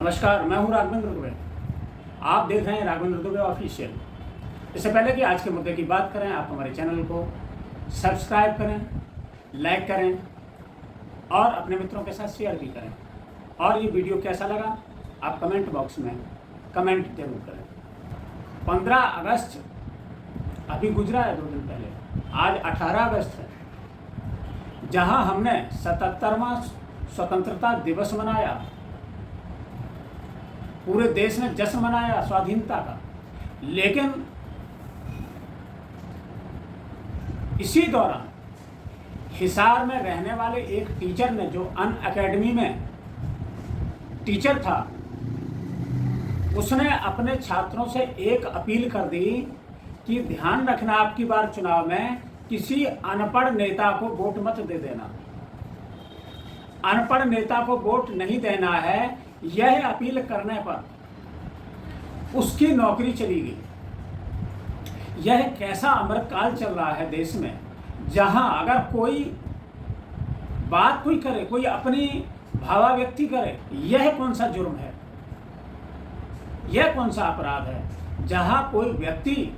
नमस्कार, मैं हूं राघवेंद्र दुबे। आप देख रहे हैं राघवेंद्र दुबे ऑफिशियल। इससे पहले कि आज के मुद्दे की बात करें, आप हमारे चैनल को सब्सक्राइब करें, लाइक करें और अपने मित्रों के साथ शेयर भी करें। और ये वीडियो कैसा लगा आप कमेंट बॉक्स में कमेंट जरूर करें। 15 अगस्त अभी गुजरा है 2 दिन पहले, आज 18 अगस्त है, जहां हमने 77वां स्वतंत्रता दिवस मनाया। पूरे देश ने जश्न मनाया स्वाधीनता का। लेकिन इसी दौरान हिसार में रहने वाले एक टीचर ने, जो अन अकेडमी में टीचर था, उसने अपने छात्रों से एक अपील कर दी कि ध्यान रखना, आपकी बार चुनाव में किसी अनपढ़ नेता को वोट मत दे देना। अनपढ़ नेता को वोट नहीं देना है, यह अपील करने पर उसकी नौकरी चली गई। यह कैसा अमृतकाल चल रहा है देश में, जहां अगर कोई बात कोई करे, कोई अपनी भावाव्यक्ति करे, यह कौन सा जुर्म है, यह कौन सा अपराध है, जहां कोई व्यक्ति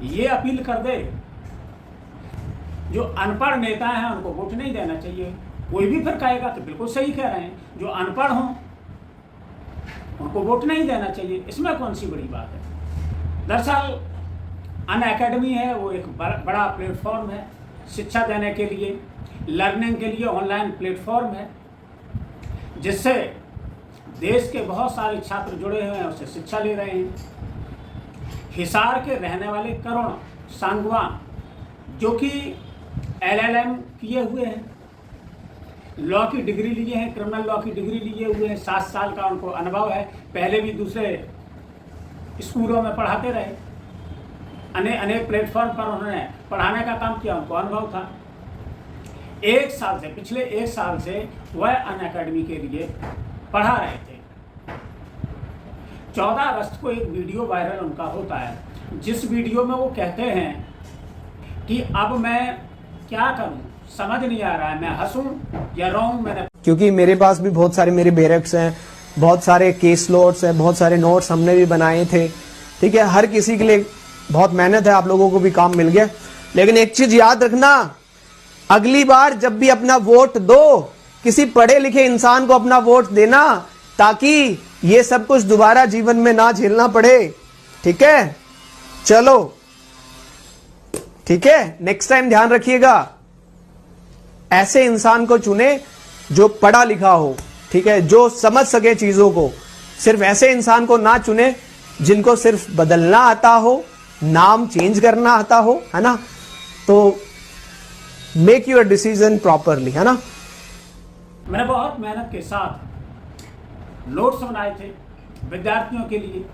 ये अपील कर दे जो अनपढ़ नेता हैं उनको वोट नहीं देना चाहिए। कोई भी फिर कहेगा कि बिल्कुल सही कह रहे हैं, जो अनपढ़ हों उनको वोट नहीं देना चाहिए, इसमें कौन सी बड़ी बात है। दरअसल अन अकेडमी है, वो एक बड़ा प्लेटफॉर्म है शिक्षा देने के लिए, लर्निंग के लिए ऑनलाइन प्लेटफॉर्म है, जिससे देश के बहुत सारे छात्र जुड़े हुए हैं, उससे शिक्षा ले रहे हैं। हिसार के रहने वाले करुण सांगवान, जो कि LLM किए हुए हैं, लॉ की डिग्री लिए हैं, क्रिमिनल लॉ की डिग्री लिए हुए हैं, 7 साल का उनको अनुभव है, पहले भी दूसरे स्कूलों में पढ़ाते रहे, अनेक प्लेटफॉर्म पर उन्होंने पढ़ाने का काम किया, उनको अनुभव था। पिछले 1 साल से वह अन अकेडमी के लिए पढ़ा रहे थे। 14 अगस्त को एक वीडियो वायरल उनका होता है, जिस वीडियो में वो कहते हैं कि अब मैं क्या करूं, समझ नहीं आ रहा है, मैं हंसूं या रोऊं। मैंने क्योंकि मेरे पास भी बहुत सारे मेरे बेरक्स हैं, बहुत सारे केस नोट्स हैं, बहुत सारे नोट्स हमने भी बनाए थे। ठीक है, हर किसी के लिए बहुत मेहनत है, आप लोगों को भी काम मिल गया। लेकिन एक चीज याद रखना, अगली बार जब भी अपना वोट दो, किसी पढ़े लिखे इंसान को अपना वोट देना, ताकि ये सब कुछ दोबारा जीवन में ना झेलना पड़े। ठीक है, चलो ठीक है, नेक्स्ट टाइम ध्यान रखिएगा, ऐसे इंसान को चुने जो पढ़ा लिखा हो। ठीक है, जो समझ सके चीजों को। सिर्फ ऐसे इंसान को ना चुने जिनको सिर्फ बदलना आता हो, नाम चेंज करना आता हो, है ना। तो मेक योर डिसीजन प्रॉपरली, है ना। मैंने बहुत मेहनत के साथ नोट्स बनाए थे विद्यार्थियों के लिए,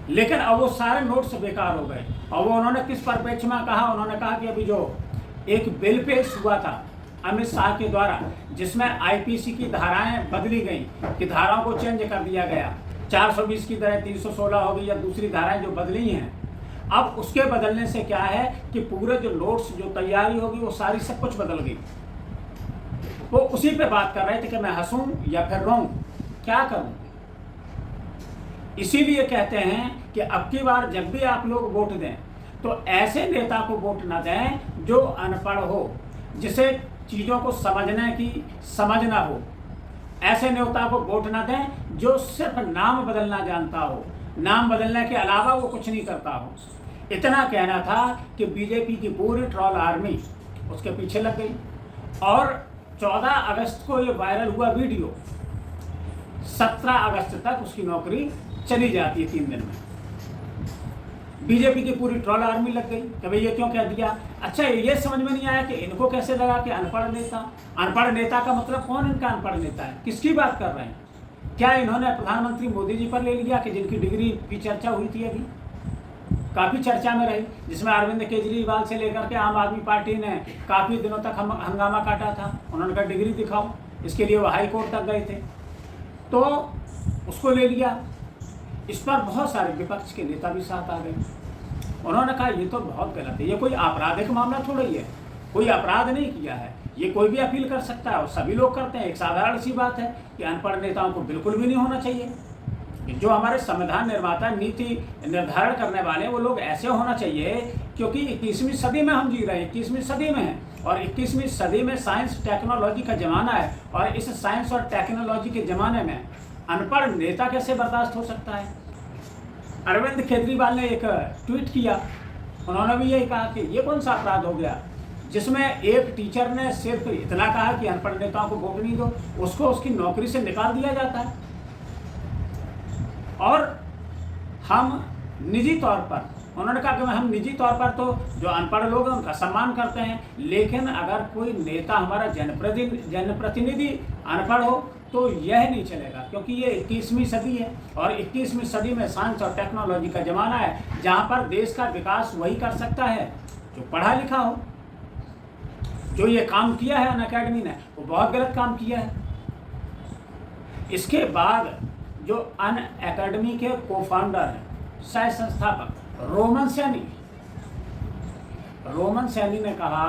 लेकिन अब वो सारे नोट्स बेकार हो गए। और वो उन्होंने किस परिप्रेक्ष्य में कहा, उन्होंने कहा कि अभी जो एक बिल पेश हुआ था अमित शाह के द्वारा, जिसमें IPC की धाराएं बदली गई, कि धाराओं को चेंज कर दिया गया, 420 की जगह 316 हो गई, या दूसरी धाराएं जो बदली हैं, अब उसके बदलने से क्या है कि पूरे जो नोट्स जो तैयारी होगी वो सारी सब कुछ बदल गई। वो उसी पे बात कर रहे थे कि मैं हंसूं या फिर रोऊं, क्या करूं। इसीलिए कहते हैं कि अब की बार जब भी आप लोग वोट दें तो ऐसे नेता को वोट ना दें जो अनपढ़ हो, जिसे चीजों को समझने की समझ ना हो। ऐसे नेता को वोट ना दें जो सिर्फ नाम बदलना जानता हो, नाम बदलने के अलावा वो कुछ नहीं करता हो। इतना कहना था कि बीजेपी की पूरी ट्रोल आर्मी उसके पीछे लग गई। और 14 अगस्त को ये वायरल हुआ वीडियो, 17 अगस्त तक उसकी नौकरी चली जाती है 3 दिन में। बीजेपी की पूरी ट्रोल आर्मी लग गई कि भाई ये क्यों कह दिया। अच्छा, ये समझ में नहीं आया कि इनको कैसे लगा कि अनपढ़ नेता का मतलब कौन इनका अनपढ़ नेता है, किसकी बात कर रहे हैं। क्या इन्होंने प्रधानमंत्री मोदी जी पर ले लिया, कि जिनकी डिग्री की चर्चा हुई थी, अभी काफ़ी चर्चा में रही, जिसमें अरविंद केजरीवाल से लेकर के आम आदमी पार्टी ने काफ़ी दिनों तक हंगामा काटा था। उन्होंने कहा डिग्री दिखाओ, इसके लिए वो हाई कोर्ट तक गए थे, तो उसको ले लिया। इस पर बहुत सारे विपक्ष के नेता भी साथ आ गए। उन्होंने कहा ये तो बहुत गलत है, ये कोई आपराधिक मामला थोड़ा ही है, कोई अपराध नहीं किया है, ये कोई भी अपील कर सकता है और सभी लोग करते हैं। एक साधारण सी बात है कि अनपढ़ नेताओं को बिल्कुल भी नहीं होना चाहिए। जो हमारे संविधान निर्माता, नीति निर्धारण करने वाले, वो लोग ऐसे होना चाहिए, क्योंकि 21वीं सदी में हम जी रहे हैं, 21वीं सदी में हैं, और 21वीं सदी में साइंस टेक्नोलॉजी का ज़माना है, और इस साइंस और टेक्नोलॉजी के ज़माने में अनपढ़ नेता कैसे बर्दाश्त हो सकता है। अरविंद केजरीवाल ने एक ट्वीट किया, उन्होंने भी यही कहा कि ये कौन सा अपराध हो गया जिसमें एक टीचर ने सिर्फ इतना कहा कि अनपढ़ नेताओं को वोट नहीं दो, उसको उसकी नौकरी से निकाल दिया जाता है। और हम निजी तौर पर, उन्होंने कहा कि हम निजी तौर पर तो जो अनपढ़ लोग हैं उनका सम्मान करते हैं, लेकिन अगर कोई नेता हमारा जनप्रतिनिधि अनपढ़ हो तो यह नहीं चलेगा, क्योंकि ये 21वीं सदी है, और 21वीं सदी में साइंस और टेक्नोलॉजी का ज़माना है, जहाँ पर देश का विकास वही कर सकता है जो पढ़ा लिखा हो। जो ये काम किया है अनअकैडमी ने, वो बहुत गलत काम किया है। इसके बाद जो अनअकैडमी के को-फाउंडर हैं, सह संस्थापक रोमन सैनी ने कहा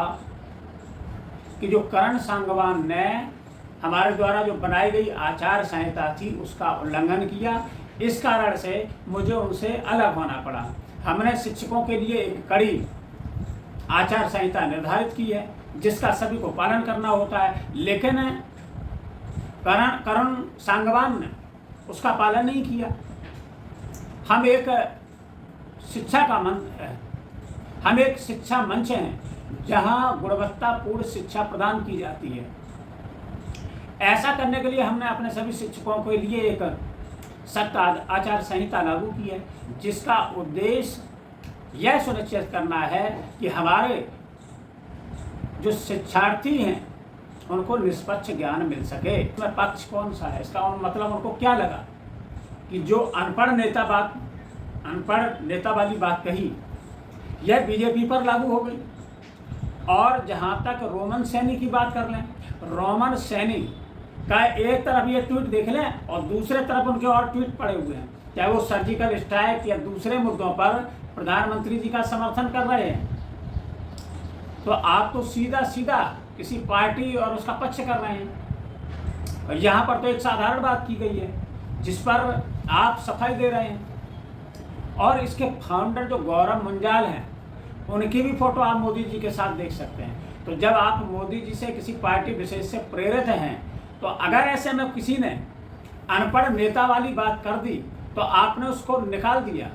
कि जो करण सांगवान ने हमारे द्वारा जो बनाई गई आचार संहिता थी उसका उल्लंघन किया, इस कारण से मुझे उनसे अलग होना पड़ा। हमने शिक्षकों के लिए एक कड़ी आचार संहिता निर्धारित की है जिसका सभी को पालन करना होता है, लेकिन करण सांगवान ने उसका पालन नहीं किया। हम एक शिक्षा मंच हैं जहां गुणवत्तापूर्ण शिक्षा प्रदान की जाती है। ऐसा करने के लिए हमने अपने सभी शिक्षकों के लिए एक सख्त आचार संहिता लागू की है, जिसका उद्देश्य यह सुनिश्चित करना है कि हमारे जो शिक्षार्थी हैं उनको निष्पक्ष ज्ञान मिल सके। इसमें पक्ष कौन सा है, इसका मतलब उनको क्या लगा कि जो अनपढ़ नेता वाली बात कही, यह बीजेपी पर लागू हो गई। और जहां तक रोमन सैनी की बात कर लें, रोमन सैनी का एक तरफ ये ट्वीट देख लें और दूसरे तरफ उनके और ट्वीट पड़े हुए हैं, चाहे वो सर्जिकल स्ट्राइक या दूसरे मुद्दों पर प्रधानमंत्री जी का समर्थन कर रहे हैं। तो आप तो सीधा सीधा किसी पार्टी और उसका पक्ष कर रहे हैं। और यहाँ पर तो एक साधारण बात की गई है जिस पर आप सफाई दे रहे हैं। और इसके फाउंडर जो गौरव मुंजाल हैं, उनकी भी फोटो आप मोदी जी के साथ देख सकते हैं। तो जब आप मोदी जी से किसी पार्टी विशेष से प्रेरित हैं, तो अगर ऐसे में किसी ने अनपढ़ नेता वाली बात कर दी तो आपने उसको निकाल दिया।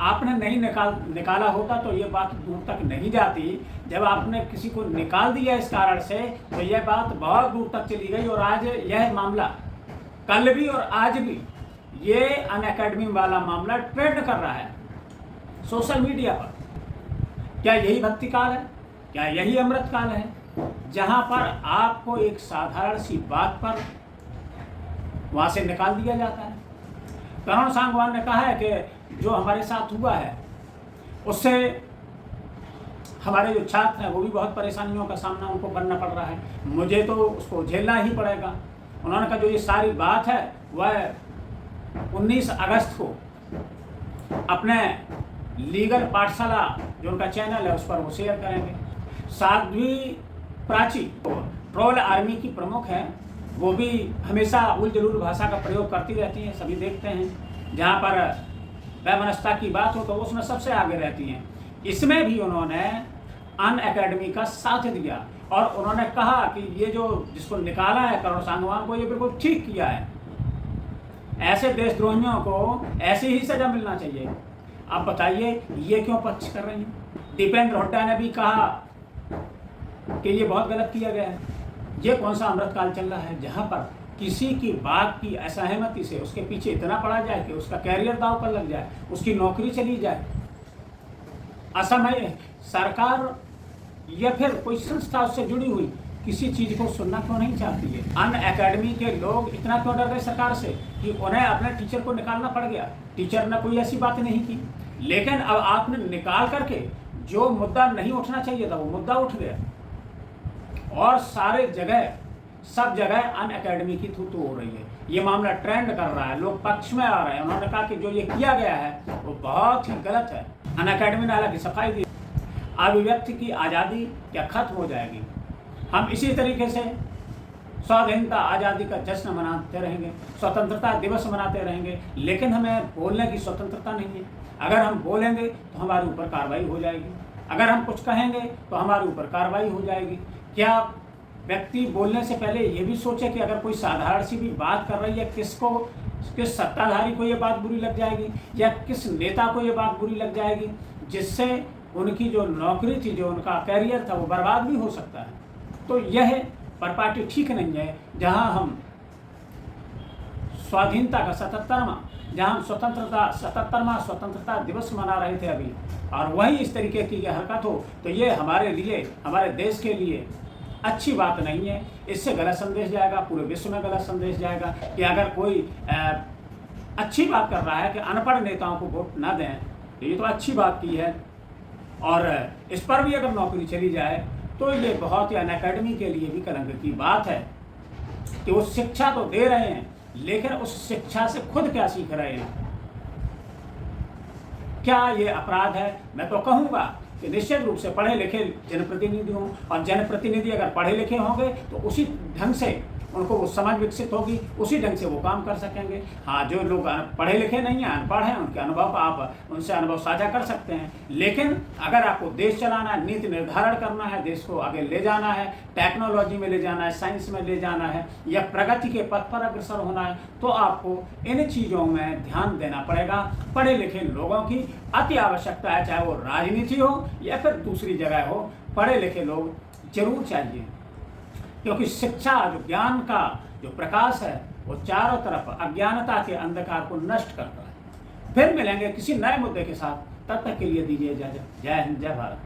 आपने नहीं निकाला होता तो ये बात दूर तक नहीं जाती। जब आपने किसी को निकाल दिया इस कारण से, तो यह बात बहुत दूर तक चली गई। और आज यह मामला, कल भी और आज भी, ये अनअकैडमी वाला मामला ट्रेंड कर रहा है सोशल मीडिया पर। क्या यही भक्ति काल है? क्या यही अमृत काल है, जहां पर आपको एक साधारण सी बात पर वहां से निकाल दिया जाता है? करण सांगवान ने कहा है कि जो हमारे साथ हुआ है उससे हमारे जो छात्र हैं वो भी बहुत परेशानियों का सामना उनको करना पड़ रहा है, मुझे तो उसको झेलना ही पड़ेगा। उन्होंने कहा जो ये सारी बात है वह 19 अगस्त को अपने लीगल पाठशाला जो उनका चैनल है उस पर वो शेयर करेंगे। साध्वी प्राची ट्रोल आर्मी की प्रमुख है, वो भी हमेशा उल जलूल भाषा का प्रयोग करती रहती हैं, सभी देखते हैं। जहाँ पर वैमनस्यता की बात हो तो उसमें सबसे आगे रहती हैं। इसमें भी उन्होंने अनअकैडमी का साथ दिया और उन्होंने कहा कि ये जो जिसको निकाला है करण सांगवान को, ये बिल्कुल ठीक किया है। ऐसे देशद्रोहियों को ऐसी ही सजा मिलना चाहिए। आप बताइए ये क्यों पक्ष कर रहे हैं? दीपेंद्र हुड्डा ने भी कहा कि ये बहुत गलत किया गया है। ये कौन सा अमृतकाल चल रहा है जहाँ पर किसी की बात की असहमति से उसके पीछे इतना पड़ा जाए कि उसका कैरियर दांव पर लग जाए, उसकी नौकरी चली जाए। असमय सरकार या फिर कोई संस्था उससे जुड़ी हुई किसी चीज को सुनना क्यों नहीं चाहती है? अनअकैडमी के लोग इतना क्यों डर गए सरकार से कि उन्हें अपने टीचर को निकालना पड़ गया? टीचर ने कोई ऐसी बात नहीं की, लेकिन अब आपने निकाल करके जो मुद्दा नहीं उठना चाहिए था वो मुद्दा उठ गया और सारे जगह सब जगह अनअकैडमी की थू हो रही है। ये मामला ट्रेंड कर रहा है, लोग पक्ष में आ रहे हैं। उन्होंने कहा कि जो ये किया गया है वो बहुत ही गलत है। अनअकैडमी ने हालांकि सफाई दी, अभिव्यक्ति की आज़ादी क्या खत्म हो जाएगी? हम इसी तरीके से स्वाधीनता आज़ादी का जश्न मनाते रहेंगे, स्वतंत्रता दिवस मनाते रहेंगे, लेकिन हमें बोलने की स्वतंत्रता नहीं है। अगर हम बोलेंगे तो हमारे ऊपर कार्रवाई हो जाएगी, अगर हम कुछ कहेंगे तो हमारे ऊपर कार्रवाई हो जाएगी। क्या व्यक्ति बोलने से पहले ये भी सोचे कि अगर कोई साधारण सी भी बात कर रही है, किस सत्ताधारी को ये बात बुरी लग जाएगी या किस नेता को ये बात बुरी लग जाएगी, जिससे उनकी जो नौकरी थी, जो उनका कैरियर था, वो बर्बाद भी हो सकता है। तो यह परिपाटी ठीक नहीं है। जहां हम स्वाधीनता का 77वां स्वतंत्रता दिवस मना रहे थे अभी, और वही इस तरीके की हरकत हो, तो ये हमारे लिए, हमारे देश के लिए अच्छी बात नहीं है। इससे गलत संदेश जाएगा, पूरे विश्व में गलत संदेश जाएगा कि अगर कोई अच्छी बात कर रहा है कि अनपढ़ नेताओं को वोट ना दें, तो ये तो अच्छी बात की है। और इस पर भी अगर नौकरी चली जाए तो ये बहुत ही अनअकैडमी के लिए भी कलंक की बात है कि वो शिक्षा तो दे रहे हैं, लेकिन उस शिक्षा से खुद क्या सीख रहे हैं। क्या ये अपराध है? मैं तो कहूँगा कि निश्चित रूप से पढ़े लिखे जनप्रतिनिधि हों, और जनप्रतिनिधि अगर पढ़े लिखे होंगे तो उसी ढंग से उनको वो समझ विकसित होगी, उसी ढंग से वो काम कर सकेंगे। हाँ, जो लोग पढ़े लिखे नहीं हैं, अनपढ़ हैं, उनके अनुभव आप उनसे अनुभव साझा कर सकते हैं। लेकिन अगर आपको देश चलाना है, नीति निर्धारण करना है, देश को आगे ले जाना है, टेक्नोलॉजी में ले जाना है, साइंस में ले जाना है, या प्रगति के पथ पर अग्रसर होना है, तो आपको इन चीज़ों में ध्यान देना पड़ेगा। पढ़े लिखे लोगों की अति आवश्यकता है, चाहे वो राजनीति हो या फिर दूसरी जगह हो, पढ़े लिखे लोग जरूर चाहिए, क्योंकि शिक्षा, जो ज्ञान का जो प्रकाश है, वो चारों तरफ अज्ञानता के अंधकार को नष्ट करता है। फिर मिलेंगे किसी नए मुद्दे के साथ, तब तक के लिए दीजिए इजाजत। जय हिंद, जय भारत।